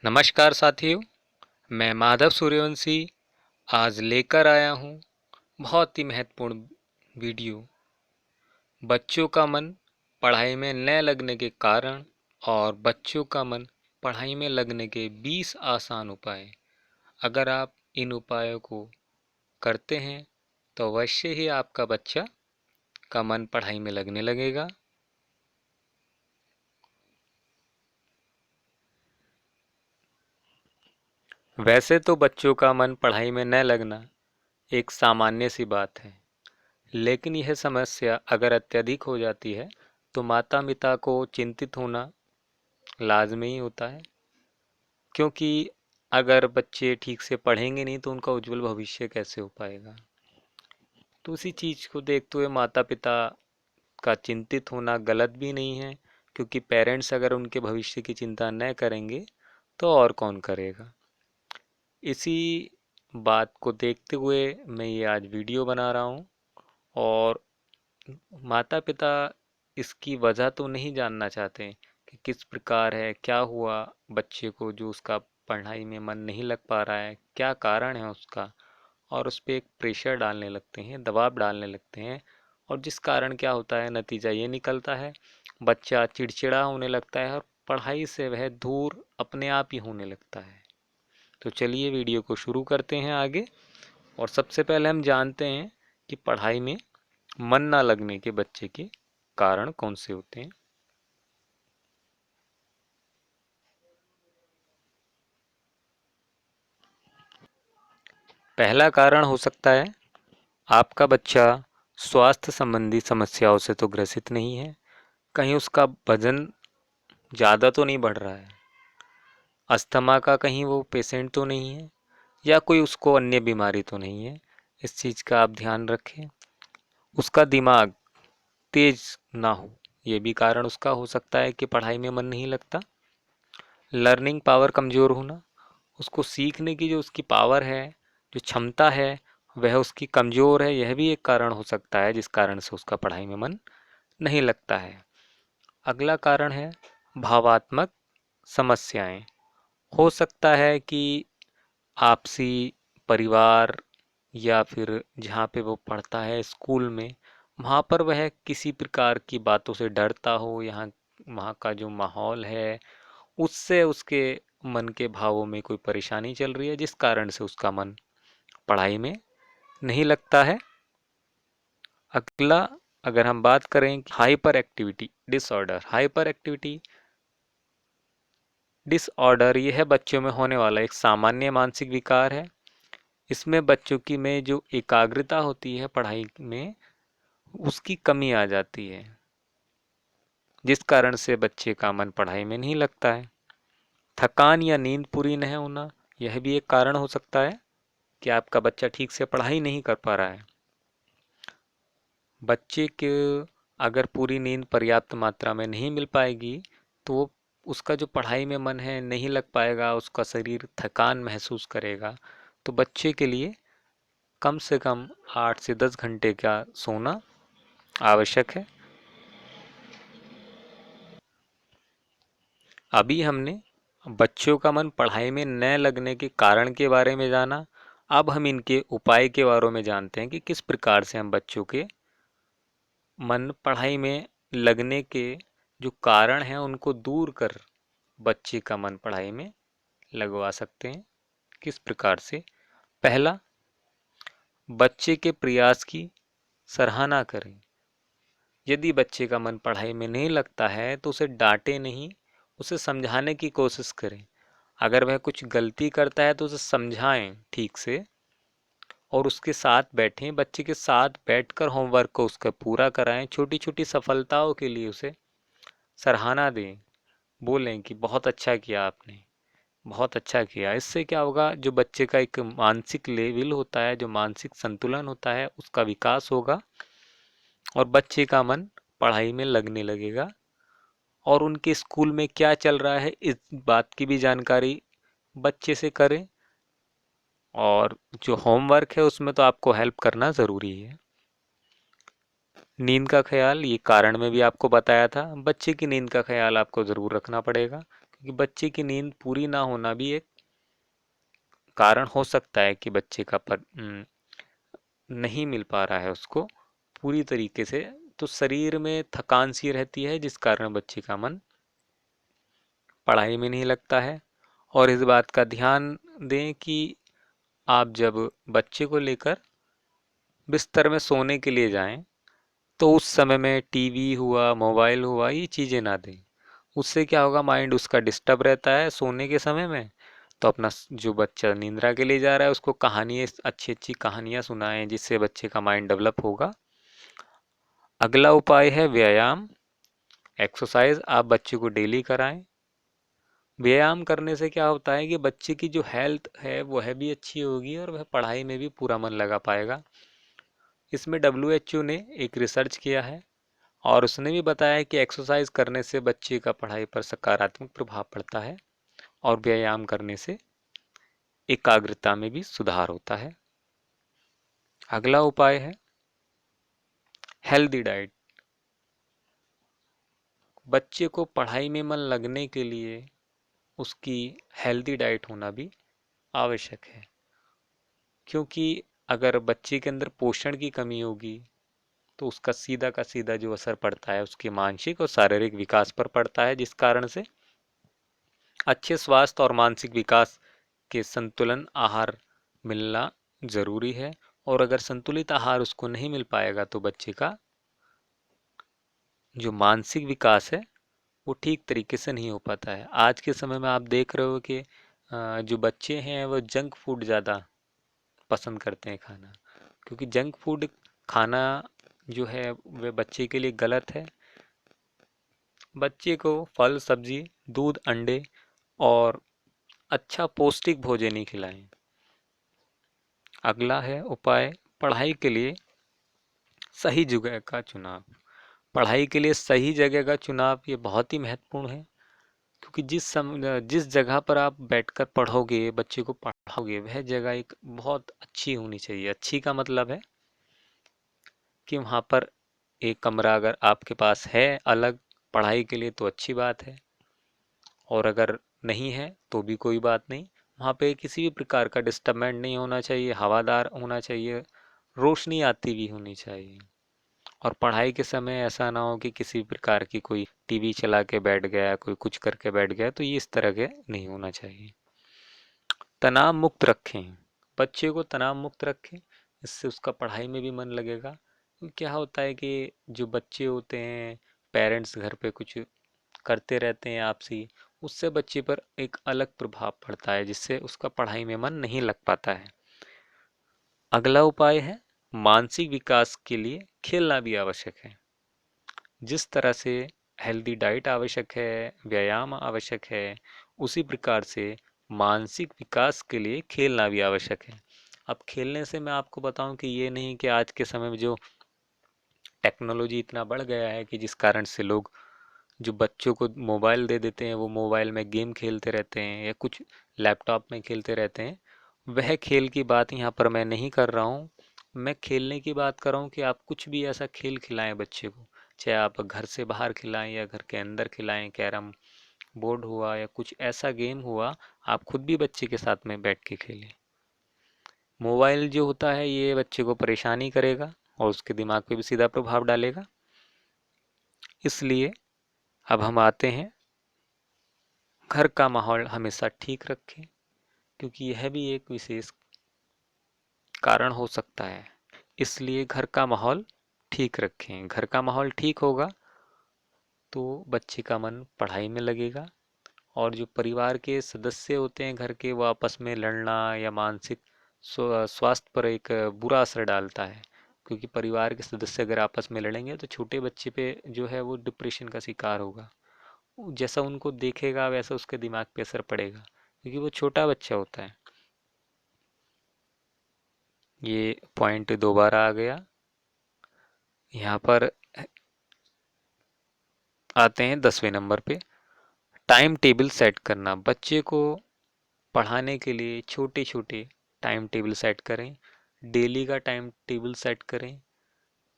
नमस्कार साथियों, मैं माधव सूर्यवंशी आज लेकर आया हूँ बहुत ही महत्वपूर्ण वीडियो। बच्चों का मन पढ़ाई में न लगने के कारण और बच्चों का मन पढ़ाई में लगने के 20 आसान उपाय। अगर आप इन उपायों को करते हैं तो अवश्य ही आपका बच्चा का मन पढ़ाई में लगने लगेगा। वैसे तो बच्चों का मन पढ़ाई में न लगना एक सामान्य सी बात है, लेकिन यह समस्या अगर अत्यधिक हो जाती है तो माता पिता को चिंतित होना लाजमी ही होता है। क्योंकि अगर बच्चे ठीक से पढ़ेंगे नहीं तो उनका उज्जवल भविष्य कैसे हो पाएगा। तो उसी चीज़ को देखते हुए माता पिता का चिंतित होना गलत भी नहीं है, क्योंकि पेरेंट्स अगर उनके भविष्य की चिंता न करेंगे तो और कौन करेगा। इसी बात को देखते हुए मैं ये आज वीडियो बना रहा हूँ। और माता पिता इसकी वजह तो नहीं जानना चाहते कि किस प्रकार है, क्या हुआ बच्चे को जो उसका पढ़ाई में मन नहीं लग पा रहा है, क्या कारण है उसका। और उस पर एक प्रेशर डालने लगते हैं, दबाव डालने लगते हैं। और जिस कारण क्या होता है, नतीजा ये निकलता है, बच्चा चिड़चिड़ा होने लगता है और पढ़ाई से वह दूर अपने आप ही होने लगता है। तो चलिए वीडियो को शुरू करते हैं आगे। और सबसे पहले हम जानते हैं कि पढ़ाई में मन ना लगने के बच्चे के कारण कौन से होते हैं। पहला कारण हो सकता है आपका बच्चा स्वास्थ्य संबंधी समस्याओं से तो ग्रसित नहीं है। कहीं उसका वजन ज़्यादा तो नहीं बढ़ रहा है, अस्थमा का कहीं वो पेशेंट तो नहीं है, या कोई उसको अन्य बीमारी तो नहीं है। इस चीज़ का आप ध्यान रखें। उसका दिमाग तेज ना हो, ये भी कारण उसका हो सकता है कि पढ़ाई में मन नहीं लगता। लर्निंग पावर कमज़ोर होना, उसको सीखने की जो उसकी पावर है, जो क्षमता है, वह उसकी कमज़ोर है, यह भी एक कारण हो सकता है जिस कारण से उसका पढ़ाई में मन नहीं लगता है। अगला कारण है भावात्मक समस्याएं। हो सकता है कि आपसी परिवार या फिर जहाँ पे वो पढ़ता है स्कूल में, वहाँ पर वह किसी प्रकार की बातों से डरता हो। यहाँ वहाँ का जो माहौल है उससे उसके मन के भावों में कोई परेशानी चल रही है, जिस कारण से उसका मन पढ़ाई में नहीं लगता है। अगला, अगर हम बात करें hyper activity disorder. Hyper activity disorder यह बच्चों में होने वाला एक सामान्य मानसिक विकार है। इसमें बच्चों की में जो एकाग्रता होती है पढ़ाई में, उसकी कमी आ जाती है, जिस कारण से बच्चे का मन पढ़ाई में नहीं लगता है। थकान या नींद पूरी नहीं होना, यह भी एक कारण हो सकता है कि आपका बच्चा ठीक से पढ़ाई नहीं कर पा रहा है। बच्चे के अगर पूरी नींद पर्याप्त मात्रा में नहीं मिल पाएगी तो उसका जो पढ़ाई में मन है नहीं लग पाएगा, उसका शरीर थकान महसूस करेगा। तो बच्चे के लिए कम से कम 8 से 10 घंटे का सोना आवश्यक है। अभी हमने बच्चों का मन पढ़ाई में न लगने के कारण के बारे में जाना। अब हम इनके उपाय के बारे में जानते हैं कि किस प्रकार से हम बच्चों के मन पढ़ाई में लगने के जो कारण हैं उनको दूर कर बच्चे का मन पढ़ाई में लगवा सकते हैं। किस प्रकार से? पहला, बच्चे के प्रयास की सराहना करें। यदि बच्चे का मन पढ़ाई में नहीं लगता है तो उसे डांटे नहीं, उसे समझाने की कोशिश करें। अगर वह कुछ गलती करता है तो उसे समझाएं ठीक से, और उसके साथ बैठें, बच्चे के साथ बैठकर होमवर्क को उसका पूरा कराएं। छोटी छोटी सफलताओं के लिए उसे सराहना दें, बोलें कि बहुत अच्छा किया आपने, बहुत अच्छा किया। इससे क्या होगा, जो बच्चे का एक मानसिक लेवल होता है, जो मानसिक संतुलन होता है, उसका विकास होगा और बच्चे का मन पढ़ाई में लगने लगेगा। और उनके स्कूल में क्या चल रहा है इस बात की भी जानकारी बच्चे से करें। और जो होमवर्क है उसमें तो आपको हेल्प करना ज़रूरी है। नींद का ख्याल, ये कारण में भी आपको बताया था, बच्चे की नींद का ख्याल आपको ज़रूर रखना पड़ेगा, क्योंकि बच्चे की नींद पूरी ना होना भी एक कारण हो सकता है कि बच्चे का नहीं मिल पा रहा है उसको पूरी तरीके से। तो शरीर में थकान सी रहती है जिस कारण बच्चे का मन पढ़ाई में नहीं लगता है। और इस बात का ध्यान दें कि आप जब बच्चे को लेकर बिस्तर में सोने के लिए जाएं तो उस समय में टीवी हुआ, मोबाइल हुआ, ये चीज़ें ना दें। उससे क्या होगा, माइंड उसका डिस्टर्ब रहता है सोने के समय में। तो अपना जो बच्चा निंद्रा के लिए जा रहा है उसको कहानियाँ, अच्छी अच्छी कहानियाँ सुनाएं जिससे बच्चे का माइंड डेवलप होगा। अगला उपाय है व्यायाम, एक्सरसाइज आप बच्चे को डेली कराएं। व्यायाम करने से क्या होता है कि बच्चे की जो हेल्थ है वह भी अच्छी होगी और वह पढ़ाई में भी पूरा मन लगा पाएगा। इसमें WHO ने एक रिसर्च किया है और उसने भी बताया कि एक्सरसाइज करने से बच्चे का पढ़ाई पर सकारात्मक प्रभाव पड़ता है और व्यायाम करने से एकाग्रता में भी सुधार होता है। अगला उपाय है हेल्दी डाइट। बच्चे को पढ़ाई में मन लगने के लिए उसकी हेल्दी डाइट होना भी आवश्यक है, क्योंकि अगर बच्चे के अंदर पोषण की कमी होगी तो उसका सीधा का सीधा जो असर पड़ता है उसके मानसिक और शारीरिक विकास पर पड़ता है, जिस कारण से अच्छे स्वास्थ्य और मानसिक विकास के संतुलन आहार मिलना जरूरी है। और अगर संतुलित आहार उसको नहीं मिल पाएगा तो बच्चे का जो मानसिक विकास है वो ठीक तरीके से नहीं हो पाता है। आज के समय में आप देख रहे हो कि जो बच्चे हैं वो जंक फूड ज़्यादा पसंद करते हैं खाना, क्योंकि जंक फूड खाना जो है वह बच्चे के लिए गलत है। बच्चे को फल, सब्जी, दूध, अंडे और अच्छा पौष्टिक भोजन ही खिलाएं। अगला है उपाय पढ़ाई के लिए सही जगह का चुनाव। पढ़ाई के लिए सही जगह का चुनाव ये बहुत ही महत्वपूर्ण है, क्योंकि जिस जगह पर आप बैठकर पढ़ोगे, बच्चे को पढ़ाओगे, वह जगह एक बहुत अच्छी होनी चाहिए। अच्छी का मतलब है कि वहाँ पर एक कमरा अगर आपके पास है अलग पढ़ाई के लिए तो अच्छी बात है, और अगर नहीं है तो भी कोई बात नहीं। वहाँ पे किसी भी प्रकार का डिस्टर्बेंस नहीं होना चाहिए, हवादार होना चाहिए, रोशनी आती भी होनी चाहिए। और पढ़ाई के समय ऐसा ना हो कि किसी प्रकार की कोई टीवी चला के बैठ गया, कोई कुछ करके बैठ गया, तो ये इस तरह के नहीं होना चाहिए। तनाव मुक्त रखें, बच्चे को तनाव मुक्त रखें, इससे उसका पढ़ाई में भी मन लगेगा। क्या होता है कि जो बच्चे होते हैं, पेरेंट्स घर पे कुछ करते रहते हैं आपसी, उससे बच्चे पर एक अलग प्रभाव पड़ता है जिससे उसका पढ़ाई में मन नहीं लग पाता है। अगला उपाय है मानसिक विकास के लिए खेलना भी आवश्यक है। जिस तरह से हेल्दी डाइट आवश्यक है, व्यायाम आवश्यक है, उसी प्रकार से मानसिक विकास के लिए खेलना भी आवश्यक है। अब खेलने से मैं आपको बताऊं कि ये नहीं कि आज के समय में जो टेक्नोलॉजी इतना बढ़ गया है कि जिस कारण से लोग जो बच्चों को मोबाइल दे देते हैं, वो मोबाइल में गेम खेलते रहते हैं या कुछ लैपटॉप में खेलते रहते हैं, वह खेल की बात यहाँ पर मैं नहीं कर रहा हूँ। मैं खेलने की बात कर रहा हूँ कि आप कुछ भी ऐसा खेल खिलाएं बच्चे को, चाहे आप घर से बाहर खिलाएं या घर के अंदर खिलाएं, कैरम बोर्ड हुआ या कुछ ऐसा गेम हुआ, आप खुद भी बच्चे के साथ में बैठ के खेलें। मोबाइल जो होता है ये बच्चे को परेशानी करेगा और उसके दिमाग पे भी सीधा प्रभाव डालेगा। इसलिए अब हम आते हैं, घर का माहौल हमेशा ठीक रखें, क्योंकि यह भी एक विशेष कारण हो सकता है। इसलिए घर का माहौल ठीक रखें। घर का माहौल ठीक होगा तो बच्चे का मन पढ़ाई में लगेगा, और जो परिवार के सदस्य होते हैं घर के, वो आपस में लड़ना या मानसिक स्वास्थ्य पर एक बुरा असर डालता है। क्योंकि परिवार के सदस्य अगर आपस में लड़ेंगे तो छोटे बच्चे पे जो है वो डिप्रेशन का शिकार होगा। जैसा उनको देखेगा वैसा उसके दिमाग पे असर पड़ेगा, क्योंकि वो छोटा बच्चा होता है। ये पॉइंट दोबारा आ गया। यहाँ पर आते हैं 10वें नंबर पे, टाइम टेबल सेट करना। बच्चे को पढ़ाने के लिए छोटे छोटे टाइम टेबल सेट करें, डेली का टाइम टेबल सेट करें।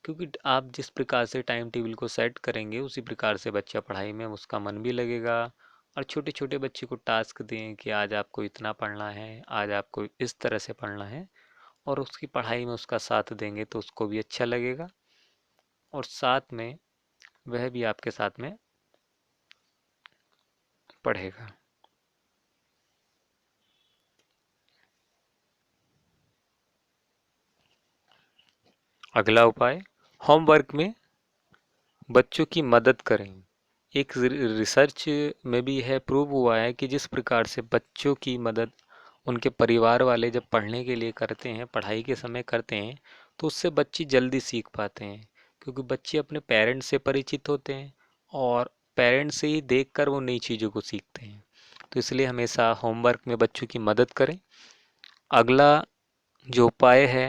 क्योंकि आप जिस प्रकार से टाइम टेबल को सेट करेंगे उसी प्रकार से बच्चा पढ़ाई में उसका मन भी लगेगा और छोटे छोटे बच्चे को टास्क दें कि आज आपको इतना पढ़ना है, आज आपको इस तरह से पढ़ना है, और उसकी पढ़ाई में उसका साथ देंगे तो उसको भी अच्छा लगेगा और साथ में वह भी आपके साथ में पढ़ेगा। अगला उपाय, होमवर्क में बच्चों की मदद करें। एक रिसर्च में भी यह प्रूव हुआ है कि जिस प्रकार से बच्चों की मदद उनके परिवार वाले जब पढ़ने के लिए करते हैं, पढ़ाई के समय करते हैं, तो उससे बच्चे जल्दी सीख पाते हैं, क्योंकि बच्चे अपने पेरेंट्स से परिचित होते हैं और पेरेंट्स से ही देखकर वो नई चीज़ों को सीखते हैं। तो इसलिए हमेशा होमवर्क में बच्चों की मदद करें। अगला जो उपाय है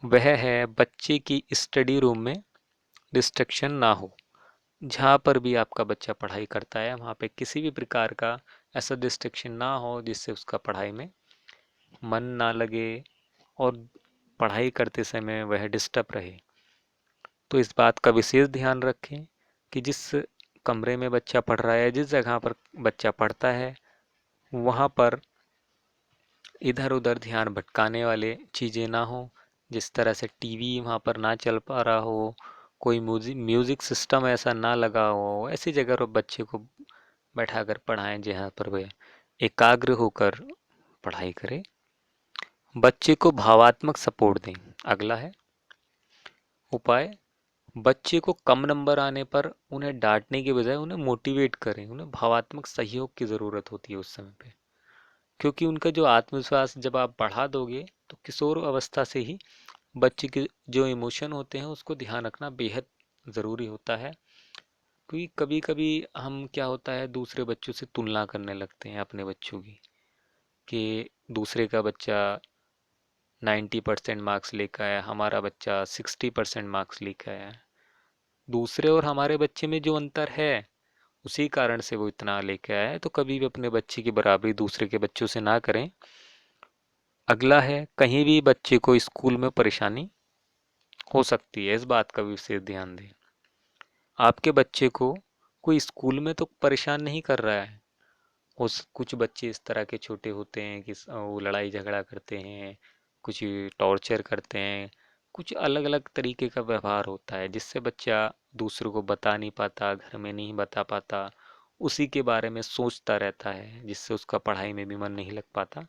वह है बच्चे की स्टडी रूम में डिस्ट्रक्शन ना हो। जहाँ पर भी आपका बच्चा पढ़ाई करता है वहाँ पे किसी भी प्रकार का ऐसा डिस्ट्रक्शन ना हो जिससे उसका पढ़ाई में मन ना लगे और पढ़ाई करते समय वह डिस्टर्ब रहे। तो इस बात का विशेष ध्यान रखें कि जिस कमरे में बच्चा पढ़ रहा है, जिस जगह पर बच्चा पढ़ता है, वहाँ पर इधर उधर ध्यान भटकाने वाले चीज़ें ना हो। जिस तरह से टीवी वहाँ पर ना चल पा रहा हो, कोई म्यूजिक सिस्टम ऐसा ना लगा हो, ऐसी जगह पर बच्चे को बैठाकर पढ़ाएं जहाँ पर वह एकाग्र होकर पढ़ाई करे। बच्चे को भावात्मक सपोर्ट दें। अगला है उपाय, बच्चे को कम नंबर आने पर उन्हें डांटने के बजाय उन्हें मोटिवेट करें। उन्हें भावात्मक सहयोग की ज़रूरत होती है उस समय पे, क्योंकि उनका जो आत्मविश्वास जब आप बढ़ा दोगे तो किशोर अवस्था से ही बच्चे के जो इमोशन होते हैं उसको ध्यान रखना बेहद ज़रूरी होता है। क्योंकि कभी कभी हम क्या होता है दूसरे बच्चों से तुलना करने लगते हैं अपने बच्चों की, कि दूसरे का बच्चा 90% मार्क्स लेकर आया, हमारा बच्चा 60% मार्क्स लेकर आया। दूसरे और हमारे बच्चे में जो अंतर है उसी कारण से वो इतना लेके आया है। तो कभी भी अपने बच्चे की बराबरी दूसरे के बच्चों से ना करें। अगला है, कहीं भी बच्चे को स्कूल में परेशानी हो सकती है, इस बात का भी विशेष ध्यान दें। आपके बच्चे को कोई स्कूल में तो परेशान नहीं कर रहा है। उस कुछ बच्चे इस तरह के छोटे होते हैं कि वो लड़ाई झगड़ा करते हैं, कुछ टॉर्चर करते हैं, कुछ अलग अलग तरीके का व्यवहार होता है जिससे बच्चा दूसरों को बता नहीं पाता, घर में नहीं बता पाता, उसी के बारे में सोचता रहता है जिससे उसका पढ़ाई में भी मन नहीं लग पाता।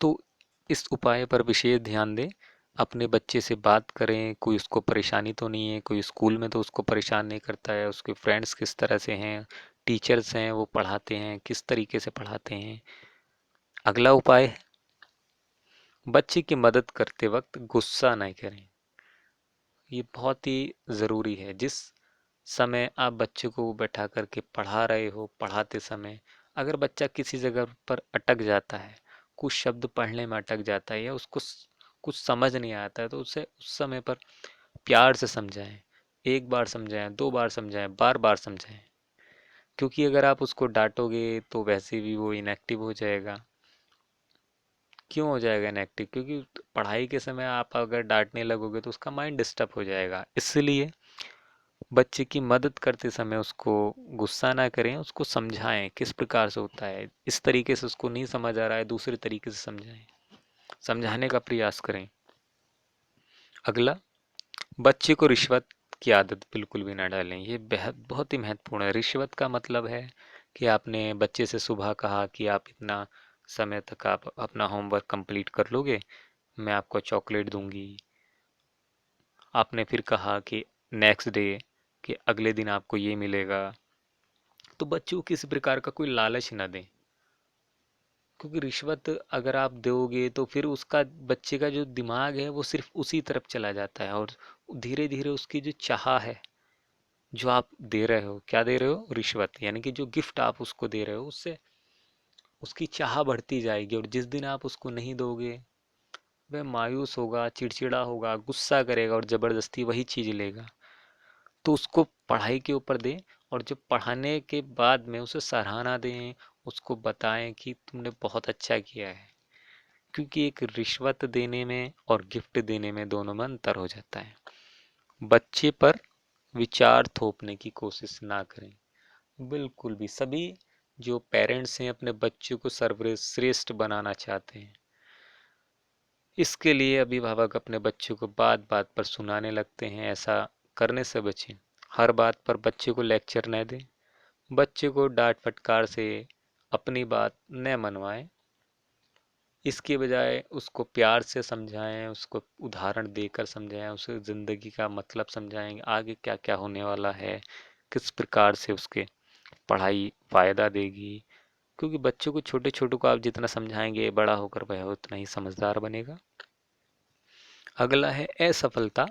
तो इस उपाय पर विशेष ध्यान दें। अपने बच्चे से बात करें, कोई उसको परेशानी तो नहीं है, कोई स्कूल में तो उसको परेशान नहीं करता है, उसके फ्रेंड्स किस तरह से हैं, टीचर्स हैं वो पढ़ाते हैं किस तरीके से पढ़ाते हैं। अगला उपाय है, बच्चे की मदद करते वक्त गुस्सा नहीं करें। ये बहुत ही ज़रूरी है। जिस समय आप बच्चे को बैठा करके पढ़ा रहे हो, पढ़ाते समय अगर बच्चा किसी जगह पर अटक जाता है, कुछ शब्द पढ़ने में अटक जाता है या उसको कुछ समझ नहीं आता है, तो उसे उस समय पर प्यार से समझाएं। एक बार समझाएं, दो बार समझाएं, बार बार समझाएं। क्योंकि अगर आप उसको डांटोगे तो वैसे भी वो इनएक्टिव हो जाएगा। क्यों हो जाएगा इनएक्टिव? क्योंकि पढ़ाई के समय आप अगर डांटने लगोगे तो उसका माइंड डिस्टर्ब हो जाएगा। इसलिए बच्चे की मदद करते समय उसको गुस्सा ना करें, उसको समझाएं किस प्रकार से होता है। इस तरीके से उसको नहीं समझ आ रहा है, दूसरे तरीके से समझाएं, समझाने का प्रयास करें। अगला, बच्चे को रिश्वत की आदत बिल्कुल भी ना डालें। ये बेहद बहुत ही महत्वपूर्ण है। रिश्वत का मतलब है कि आपने बच्चे से सुबह कहा कि आप इतना समय तक आप अपना होमवर्क कंप्लीट कर लोगे, मैं आपको चॉकलेट दूंगी। आपने फिर कहा कि नेक्स्ट डे कि अगले दिन आपको ये मिलेगा। तो बच्चों को किसी प्रकार का कोई लालच ना दें, क्योंकि रिश्वत अगर आप दोगे तो फिर उसका बच्चे का जो दिमाग है वो सिर्फ उसी तरफ चला जाता है और धीरे धीरे उसकी जो चाह है, जो आप दे रहे हो, क्या दे रहे हो, रिश्वत, यानी कि जो गिफ्ट आप उसको दे रहे हो उससे उसकी चाह बढ़ती जाएगी। और जिस दिन आप उसको नहीं दोगे वह मायूस होगा, चिड़चिड़ा होगा, गुस्सा करेगा और ज़बरदस्ती वही चीज़ लेगा। तो उसको पढ़ाई के ऊपर दें और जब पढ़ाने के बाद में उसे सराहना दें, उसको बताएं कि तुमने बहुत अच्छा किया है। क्योंकि एक रिश्वत देने में और गिफ्ट देने में दोनों में अंतर हो जाता है। बच्चे पर विचार थोपने की कोशिश ना करें। बिल्कुल भी सभी जो पेरेंट्स हैं अपने बच्चों को सर्वश्रेष्ठ बनाना चाहते हैं। इसके लिए अभिभावक अपने बच्चों को बात बात पर सुनाने लगते हैं। ऐसा करने से बचें। हर बात पर बच्चे को लेक्चर न दें। बच्चे को डांट फटकार से अपनी बात न मनवाएं। इसके बजाय उसको प्यार से समझाएं, उसको उदाहरण देकर समझाएं, उसे ज़िंदगी का मतलब समझाएं, आगे क्या क्या होने वाला है, किस प्रकार से उसके पढ़ाई फ़ायदा देगी। क्योंकि बच्चों को छोटे छोटों को आप जितना समझाएंगे बड़ा होकर वह उतना ही समझदार बनेगा। अगला है असफलता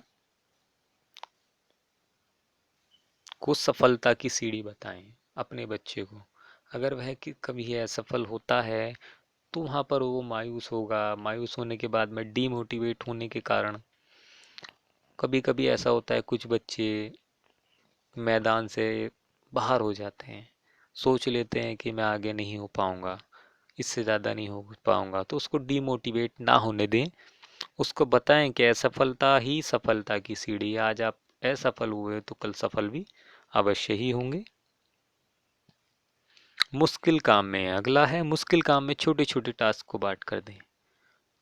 को सफलता की सीढ़ी बताएं अपने बच्चे को। अगर वह कभी असफल होता है तो वहाँ पर वो मायूस होगा। मायूस होने के बाद में डीमोटिवेट होने के कारण कभी कभी ऐसा होता है कुछ बच्चे मैदान से बाहर हो जाते हैं, सोच लेते हैं कि मैं आगे नहीं हो पाऊंगा, इससे ज़्यादा नहीं हो पाऊंगा। तो उसको डीमोटिवेट ना होने दें। उसको बताएं कि असफलता ही सफलता की सीढ़ी है। आज आप असफल हुए तो कल सफल भी अवश्य ही होंगे। मुश्किल काम में अगला है, मुश्किल काम में छोटे छोटे टास्क को बांट कर दें।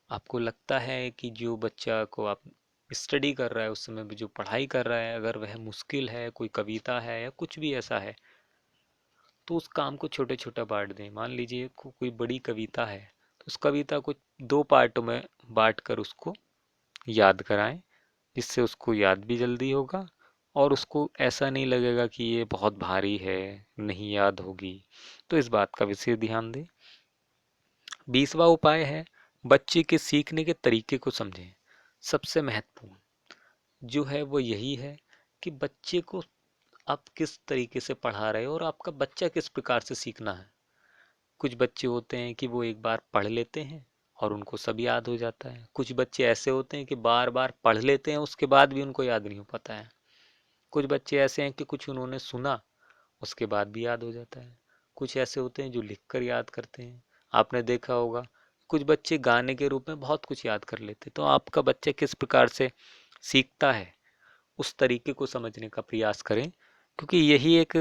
आपको लगता है कि जो बच्चा को आप स्टडी कर रहा है उस समय भी जो पढ़ाई कर रहा है, अगर वह मुश्किल है, कोई कविता है या कुछ भी ऐसा है, तो उस काम को छोटे छोटा बांट दें। मान लीजिए कोई बड़ी कविता है तो उस कविता को दो पार्टों में बांट कर उसको याद कराएं, जिससे उसको याद भी जल्दी होगा और उसको ऐसा नहीं लगेगा कि ये बहुत भारी है, नहीं याद होगी। तो इस बात का विशेष ध्यान दें। 20वां उपाय है, बच्चे के सीखने के तरीके को समझें। सबसे महत्वपूर्ण जो है वो यही है कि बच्चे को आप किस तरीके से पढ़ा रहे हो और आपका बच्चा किस प्रकार से सीखना है। कुछ बच्चे होते हैं कि वो एक बार पढ़ लेते हैं और उनको सब याद हो जाता है। कुछ बच्चे ऐसे होते हैं कि बार बार पढ़ लेते हैं उसके बाद भी उनको याद नहीं हो पाता है। कुछ बच्चे ऐसे हैं कि कुछ उन्होंने सुना उसके बाद भी याद हो जाता है। कुछ ऐसे होते हैं जो लिख कर याद करते हैं। आपने देखा होगा कुछ बच्चे गाने के रूप में बहुत कुछ याद कर लेते। तो आपका बच्चा किस प्रकार से सीखता है उस तरीके को समझने का प्रयास करें। क्योंकि यही एक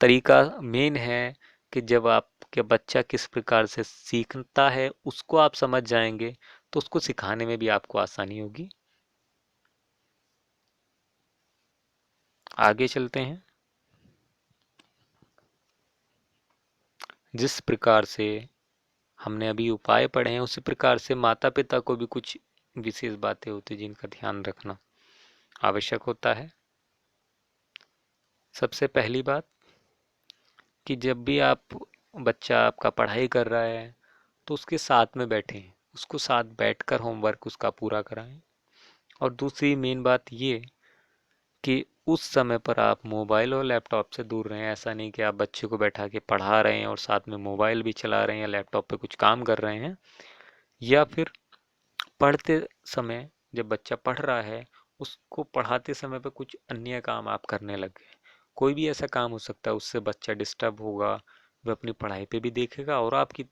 तरीका मेन है कि जब आपके बच्चा किस प्रकार से सीखता है उसको आप समझ जाएंगे तो उसको सिखाने में भी आपको आसानी होगी। आगे चलते हैं। जिस प्रकार से हमने अभी उपाय पढ़े हैं उसी प्रकार से माता पिता को भी कुछ विशेष बातें होती हैं जिनका ध्यान रखना आवश्यक होता है। सबसे पहली बात कि जब भी आप बच्चा आपका पढ़ाई कर रहा है तो उसके साथ में बैठें, उसको साथ बैठकर होमवर्क उसका पूरा कराएं। और दूसरी मेन बात ये कि उस समय पर आप मोबाइल और लैपटॉप से दूर रहें। ऐसा नहीं कि आप बच्चे को बैठा के पढ़ा रहे हैं और साथ में मोबाइल भी चला रहे हैं या लैपटॉप पे कुछ काम कर रहे हैं, या फिर पढ़ते समय जब बच्चा पढ़ रहा है उसको पढ़ाते समय पे कुछ अन्य काम आप करने लग गए। कोई भी ऐसा काम हो सकता है, उससे बच्चा डिस्टर्ब होगा, वह अपनी पढ़ाई पे भी देखेगा और आपकी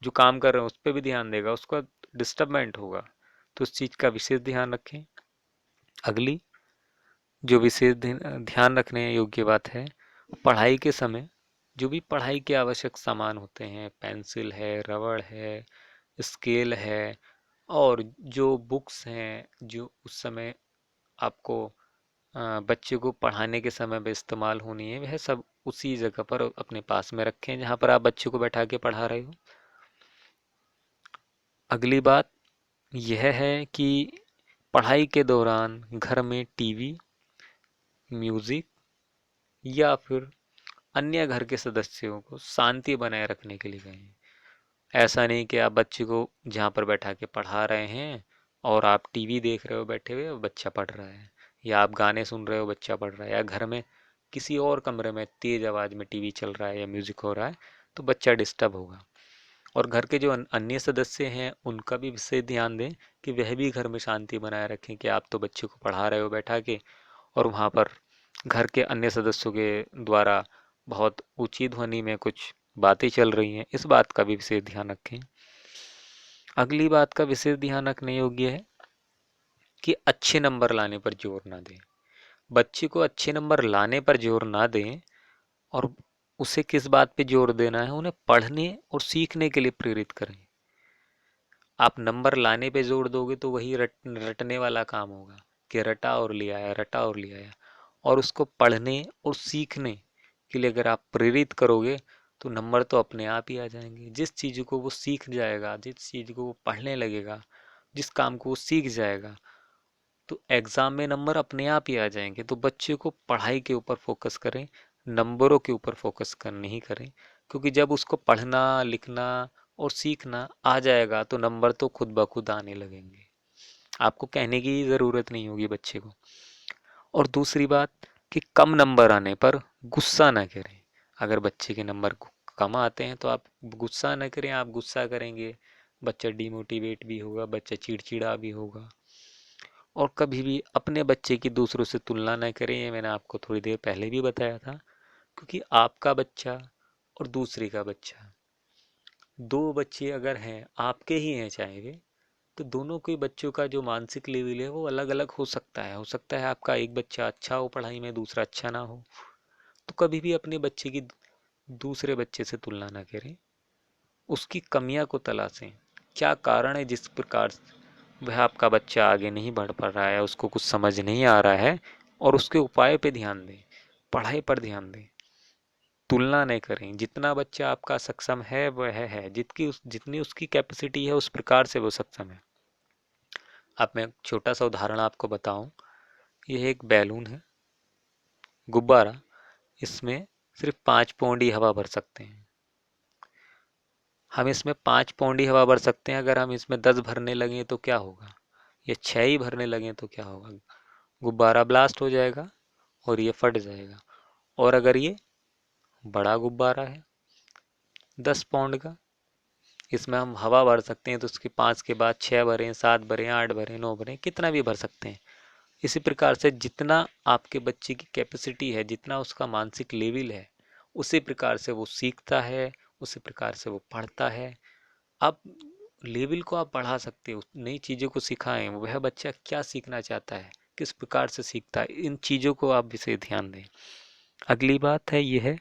जो काम कर रहे हैं उस पर भी ध्यान देगा, उसका डिस्टर्बमेंट होगा। तो उस चीज़ का विशेष ध्यान रखें। अगली जो विशेष ध्यान रखने योग्य बात है, पढ़ाई के समय जो भी पढ़ाई के आवश्यक सामान होते हैं, पेंसिल है, रबड़ है, स्केल है, और जो बुक्स हैं जो उस समय आपको बच्चे को पढ़ाने के समय में इस्तेमाल होनी है, वह सब उसी जगह पर अपने पास में रखें जहाँ पर आप बच्चे को बैठा के पढ़ा रहे हो। अगली बात यह है कि पढ़ाई के दौरान घर में टीवी, म्यूजिक या फिर अन्य घर के सदस्यों को शांति बनाए रखने के लिए कहें। ऐसा नहीं कि आप बच्चे को जहाँ पर बैठा के पढ़ा रहे हैं और आप टीवी देख रहे हो बैठे हुए और बच्चा पढ़ रहा है, या आप गाने सुन रहे हो बच्चा पढ़ रहा है, या घर में किसी और कमरे में तेज आवाज में टीवी चल रहा है या म्यूजिक हो रहा है, तो बच्चा डिस्टर्ब होगा। और घर के जो अन्य सदस्य हैं उनका भी विशेष ध्यान दें कि वह भी घर में शांति बनाए रखें। कि आप तो बच्चे को पढ़ा रहे हो बैठा के और वहाँ पर घर के अन्य सदस्यों के द्वारा बहुत ऊंची ध्वनि में कुछ बातें चल रही हैं, इस बात का भी विशेष ध्यान रखें। अगली बात का विशेष ध्यान रखने योग्य है कि अच्छे नंबर लाने पर जोर ना दें। बच्चे को अच्छे नंबर लाने पर जोर ना दें और उसे किस बात पे जोर देना है, उन्हें पढ़ने और सीखने के लिए प्रेरित करें। आप नंबर लाने पे जोर दोगे तो वही रटने वाला काम होगा कि रटा और ले आया, रटा और ले आया। और उसको पढ़ने और सीखने के लिए अगर आप प्रेरित करोगे तो नंबर तो अपने आप ही आ जाएंगे। जिस चीज़ को वो सीख जाएगा, जिस चीज़ को वो पढ़ने लगेगा, जिस काम को वो सीख जाएगा, तो एग्ज़ाम में नंबर अपने आप ही आ जाएंगे। तो बच्चे को पढ़ाई के ऊपर फोकस करें, नंबरों के ऊपर फोकस कर नहीं करें। क्योंकि जब उसको पढ़ना लिखना और सीखना आ जाएगा तो नंबर तो खुद ब खुद आने लगेंगे। आपको कहने की ज़रूरत नहीं होगी बच्चे को। और दूसरी बात कि कम नंबर आने पर गुस्सा ना करें। अगर बच्चे के नंबर कम आते हैं तो आप गुस्सा ना करें। आप गुस्सा करेंगे, बच्चा डिमोटिवेट भी होगा, बच्चा चिड़चिड़ा भी होगा। और कभी भी अपने बच्चे की दूसरों से तुलना न करें। ये मैंने आपको थोड़ी देर पहले भी बताया था। क्योंकि आपका बच्चा और दूसरे का बच्चा, दो बच्चे अगर हैं, आपके ही हैं चाहे वे, तो दोनों के बच्चों का जो मानसिक लेवल है वो अलग अलग हो सकता है। हो सकता है आपका एक बच्चा अच्छा हो पढ़ाई में, दूसरा अच्छा ना हो। तो कभी भी अपने बच्चे की दूसरे बच्चे से तुलना ना करें। उसकी कमियां को तलाशें, क्या कारण है जिस प्रकार वह आपका बच्चा आगे नहीं बढ़ पा रहा है, उसको कुछ समझ नहीं आ रहा है, और उसके उपाय पे ध्यान दें, पढ़ाई पर ध्यान दें। तुलना नहीं करें। जितना बच्चा आपका सक्षम है वह है, जितनी उसकी कैपेसिटी है उस प्रकार से वो सक्षम है। अब मैं एक छोटा सा उदाहरण आपको बताऊं। यह एक बैलून है, गुब्बारा। इसमें सिर्फ 5 पौंड ही हवा भर सकते हैं। हम इसमें 5 पौंड ही हवा भर सकते हैं। अगर हम इसमें 10 भरने लगे तो क्या होगा, या 6 ही भरने लगे तो क्या होगा? गुब्बारा ब्लास्ट हो जाएगा और ये फट जाएगा। और अगर ये बड़ा गुब्बारा है 10 पौंड का, इसमें हम हवा भर सकते हैं, तो उसके 5 के बाद 6 भरें, 7 भरें, 8 भरें, 9 भरें, कितना भी भर सकते हैं। इसी प्रकार से जितना आपके बच्चे की कैपेसिटी है, जितना उसका मानसिक लेवल है, उसी प्रकार से वो सीखता है, उसी प्रकार से वो पढ़ता है। आप लेवल को आप बढ़ा सकते हो, नई चीज़ों को सिखाएं। वह बच्चा क्या सीखना चाहता है, किस प्रकार से सीखता है, इन चीज़ों को आप विशेष ध्यान दें। अगली बात है यह है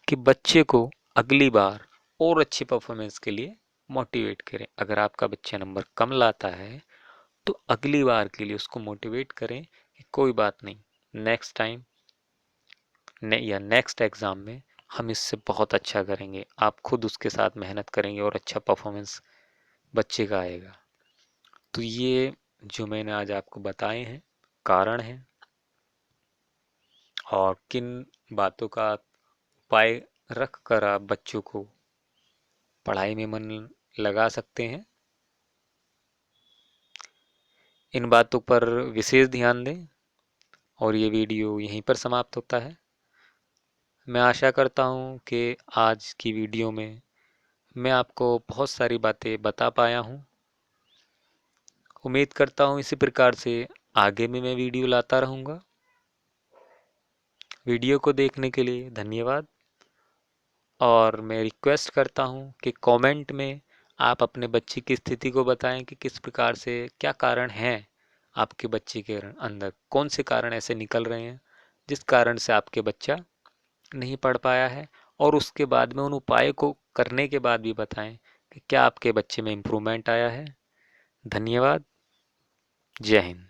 कि बच्चे को अगली बार और अच्छी परफॉर्मेंस के लिए मोटिवेट करें। अगर आपका बच्चा नंबर कम लाता है तो अगली बार के लिए उसको मोटिवेट करें कि कोई बात नहीं, नेक्स्ट टाइम या नेक्स्ट एग्ज़ाम में हम इससे बहुत अच्छा करेंगे। आप खुद उसके साथ मेहनत करेंगे और अच्छा परफॉर्मेंस बच्चे का आएगा। तो ये जो मैंने आज आपको बताए हैं कारण हैं, और किन बातों का उपाय रख कर आप बच्चों को पढ़ाई में मन लगा सकते हैं, इन बातों पर विशेष ध्यान दें। और ये वीडियो यहीं पर समाप्त होता है। मैं आशा करता हूँ कि आज की वीडियो में मैं आपको बहुत सारी बातें बता पाया हूँ। उम्मीद करता हूँ इसी प्रकार से आगे भी मैं वीडियो लाता रहूँगा। वीडियो को देखने के लिए धन्यवाद। और मैं रिक्वेस्ट करता हूँ कि कमेंट में आप अपने बच्चे की स्थिति को बताएं कि किस प्रकार से, क्या कारण हैं आपके बच्चे के अंदर, कौन से कारण ऐसे निकल रहे हैं जिस कारण से आपके बच्चा नहीं पढ़ पाया है। और उसके बाद में उन उपाय को करने के बाद भी बताएं कि क्या आपके बच्चे में इम्प्रूवमेंट आया है। धन्यवाद। जय हिंद।